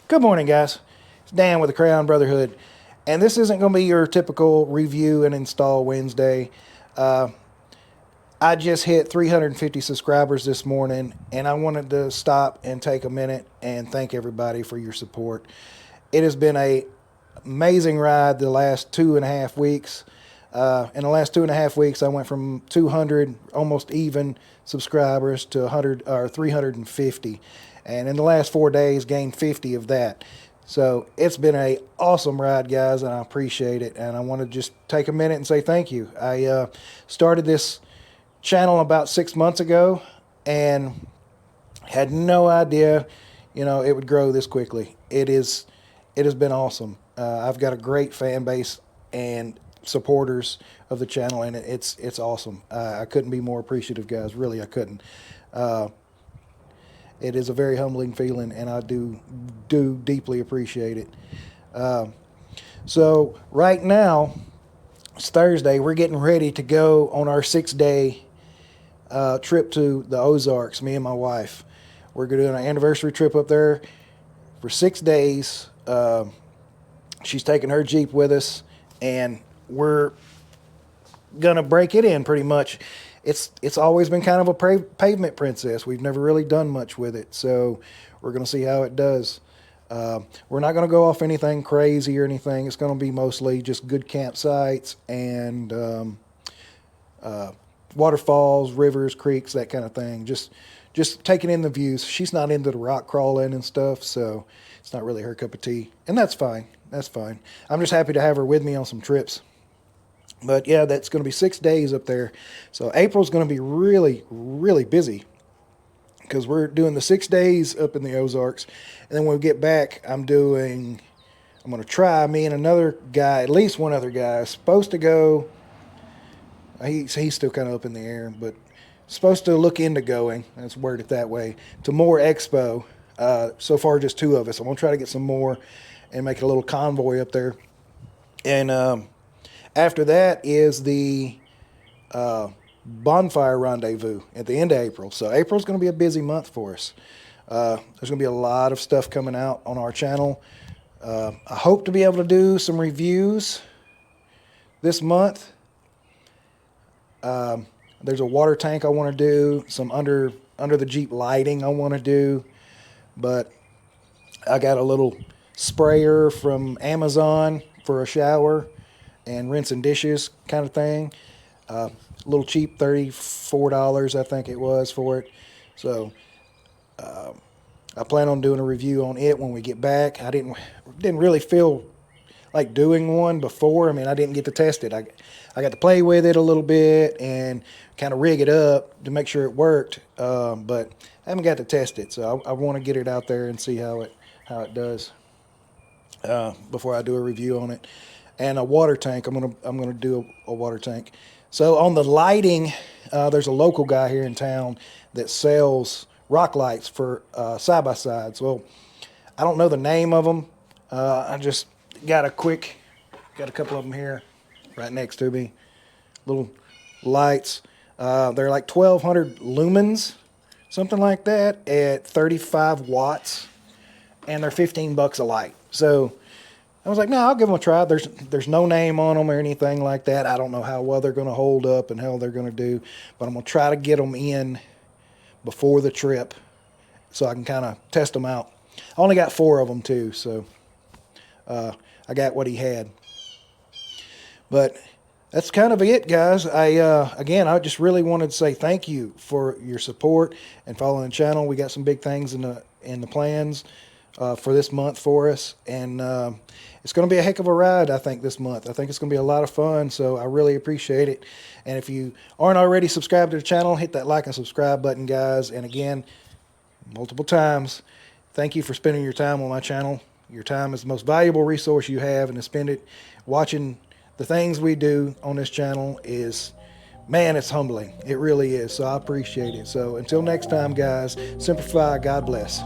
Good morning, guys. It's Dan with the Crayon Brotherhood, and this isn't going to be your typical review and install Wednesday. Uh, I just hit 350 subscribers this morning, and I wanted to stop and take a minute and thank everybody for your support. It has been a amazing ride the last 2.5 weeks. In the last 2.5 weeks, I went from 200, almost even subscribers, to 100 or 350, and in the last 4 days, gained 50 of that. So it's been a awesome ride, guys, and I appreciate it. And I want to just take a minute and say thank you. I started this channel about 6 months ago, and had no idea, it would grow this quickly. It has been awesome. I've got a great fan base and supporters of the channel, and it's awesome. I couldn't be more appreciative, guys. Really, I couldn't. It is a very humbling feeling, and I do deeply appreciate it. So right now, it's Thursday. We're getting ready to go on our 6-day trip to the Ozarks, me and my wife. We're going to do an anniversary trip up there for 6 days. She's taking her Jeep with us, and we're gonna break it in pretty much. It's always been kind of a pavement princess. We've never really done much with it, so we're gonna see how it does. We're not gonna go off anything crazy or anything. It's gonna be mostly just good campsites and waterfalls, rivers, creeks, that kind of thing. Just taking in the views. She's not into the rock crawling and stuff, so it's not really her cup of tea, and that's fine. That's fine. I'm just happy to have her with me on some trips. But yeah, that's going to be 6 days up there. So April's going to be really, really busy because we're doing the 6 days up in the Ozarks. And then when we get back, I'm going to try, me and another guy, at least one other guy, is supposed to go. He's still kind of up in the air, but supposed to look into going, let's word it that way, to more Expo. So far, just two of us. I'm going to try to get some more and make a little convoy up there. And after that is the bonfire rendezvous at the end of April. So April's going to be a busy month for us. There's going to be a lot of stuff coming out on our channel. I hope to be able to do some reviews this month. There's a water tank I want to do, some under the Jeep lighting I want to do, but I got a little sprayer from Amazon for a shower and rinse and dishes kind of thing. A little cheap, $34 I think it was for it. So I plan on doing a review on it when we get back. I didn't really feel like doing one before. I mean, I didn't get to test it. I got to play with it a little bit and kind of rig it up to make sure it worked, but I haven't got to test it. So I want to get it out there and see how it does before I do a review on it. And a water tank. I'm gonna do a water tank. So on the lighting, there's a local guy here in town that sells rock lights for side-by-sides. Well, I don't know the name of them. I just got a couple of them here right next to me. Little lights. They're like 1,200 lumens, something like that, at 35 watts, and they're $15 a light. So I was like, no, I'll give them a try. There's no name on them or anything like that. I don't know how well they're going to hold up and how they're going to do, but I'm going to try to get them in before the trip so I can kind of test them out. I only got 4 of them too, so I got what he had. But that's kind of it, guys. Again, I just really wanted to say thank you for your support and following the channel. We got some big things in the plans for this month for us, and it's going to be a heck of a ride, I think, this month. I think it's going to be a lot of fun, so I really appreciate it. And if you aren't already subscribed to the channel, hit that like and subscribe button, guys. And again, multiple times, thank you for spending your time on my channel. Your time is the most valuable resource you have, and to spend it watching the things we do on this channel is, man, it's humbling. It really is, so I appreciate it. So until next time, guys, simplify. God bless.